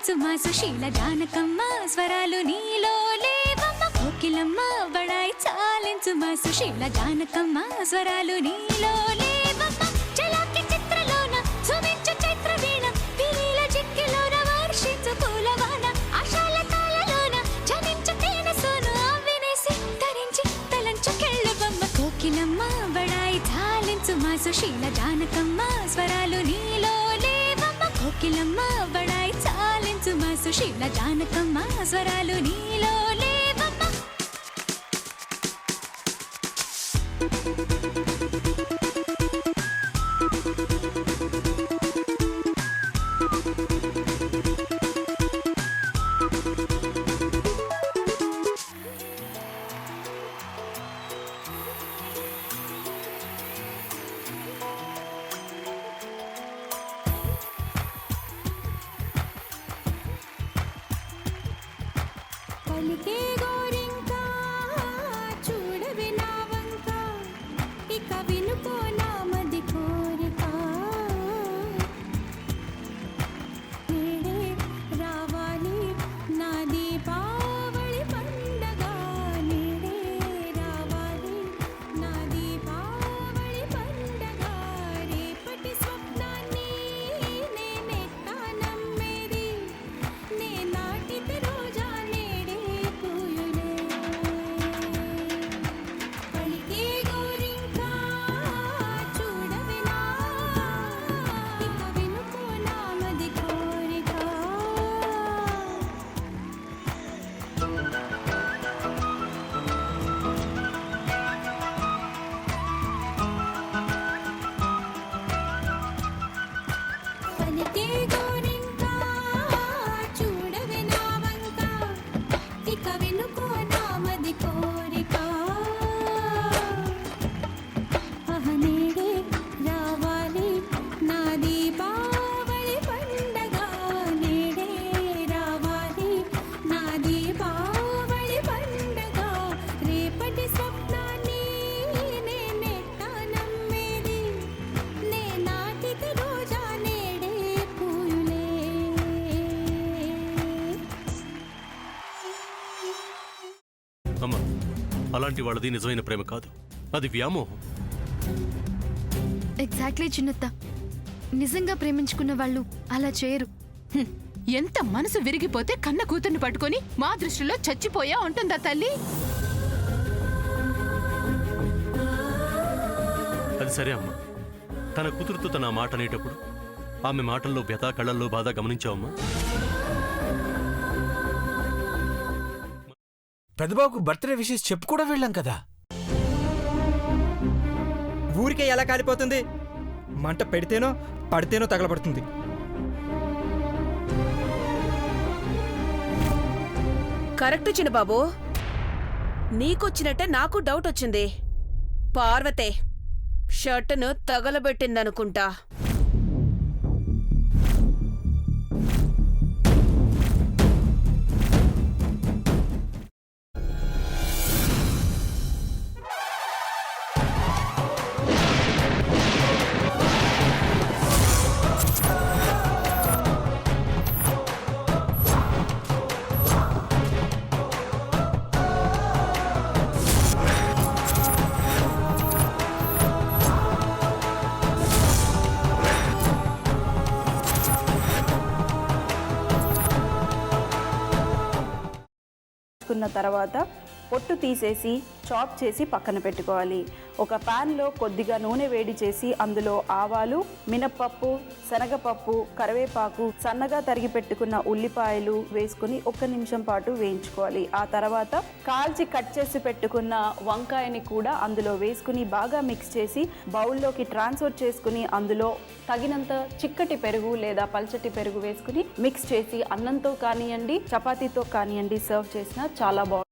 చాలించు మా సుశీల జానకమ్మ స్వరాలు నీలో లేవమ్మ కోకిలమ్మ బడాయి చాలించు మా సుశీల జానకమ్మ స్వరాలు నీలో లేవమ్మ చలాకి చిత్రలోన సుమించు చైత్ర వీణ పిలీల జిక్కిలోన వర్షించు పూలవాన ఆశాల తాళలోన జనించు తేనె సోను వినేసి తరించి తలంచు కెళ్ళవమ్మ కోకిలమ్మ బడాయి చాలించు మా సుశీల జానకమ్మ స్వరాలు నీలో లేవమ్మ కోకిలమ్మ బడాయి చాలించు మా సుశీల జానకమ్మ స్వరాలు నీలో లేవమ్మ పలికే గోరింకా చూడవే నా వంక ఇక వినుకో నా మది కోరిక నేడే రావాలి నా దీపావళి పండగ నేడే రావాలి నా దీపావళి పండగ రేపటి స్వప్నాన్ని నేనెట్టా నమ్మేది నే నాటితే రోజా నేడే పూయులే పలికే గోరింకా చూడవే నా ఇక వినుకో నా మది కోరిక పలికే గోరింకా చూడవే నా వంక ఇక వినుకో నా మది కోరిక నేడే రావాలి నా దీపావళి పండగ నేడే రావాలి నా దీపావళి పండగ రేపటి స్వప్నాన్ని నేనెట్టా నమ్మేది నే నాటితే రోజా నేడే పూయులే అమ్మా, అలాంటి వాళ్ళది నిజమైన ప్రేమ కాదు, అది వ్యామోహం. ఎగ్జాక్ట్లీ చిన్నత్త, నిజంగా ప్రేమించుకున్న వాళ్ళు అలా చేయరు. ఎంత మనసు విరిగిపోతే కన్న కూతుర్ని పట్టుకొని మా దృష్టిలో చచ్చిపోయా ఉంటుందా తల్లి? అది సరే అమ్మా, తన కూతురుతో తన మాట అనేటప్పుడు ఆమె మాటల్లో వ్యథ, కళ్ళల్లో బాధ గమనించావమ్మా? పెద్దబాబుకు బర్త్డే విషెస్ చెప్పు కూడా వెళ్ళాం కదా. ఊరికే ఎలా కాలిపోతుంది? మంట పెడితేనో పడితేనో తగలబడుతుంది. కరెక్ట్ చిన్నబాబు, నీకొచ్చినట్టే నాకు డౌట్ వచ్చింది. పార్వతే షర్టును తగలబెట్టిందనుకుంటా. కున్న తర్వాత పొట్టు తీసేసి చాప్ చేసి పక్కన పెట్టుకోవాలి. ఒక ప్యాన్లో కొద్దిగా నూనె వేడి చేసి అందులో ఆవాలు, మినప్పప్పు, శనగపప్పు, కరివేపాకు, సన్నగా తరిగి పెట్టుకున్న ఉల్లిపాయలు వేసుకుని 1 నిమిషం పాటు వేయించుకోవాలి. ఆ తర్వాత కాల్చి కట్ చేసి పెట్టుకున్న వంకాయని కూడా అందులో వేసుకుని బాగా మిక్స్ చేసి బౌల్లోకి ట్రాన్స్ఫర్ చేసుకుని అందులో తగినంత చిక్కటి పెరుగు లేదా పల్చటి పెరుగు వేసుకుని మిక్స్ చేసి అన్నంతో కానివ్వండి, చపాతీతో కానివ్వండి సర్వ్ చేసినా చాలా బాగుంటుంది.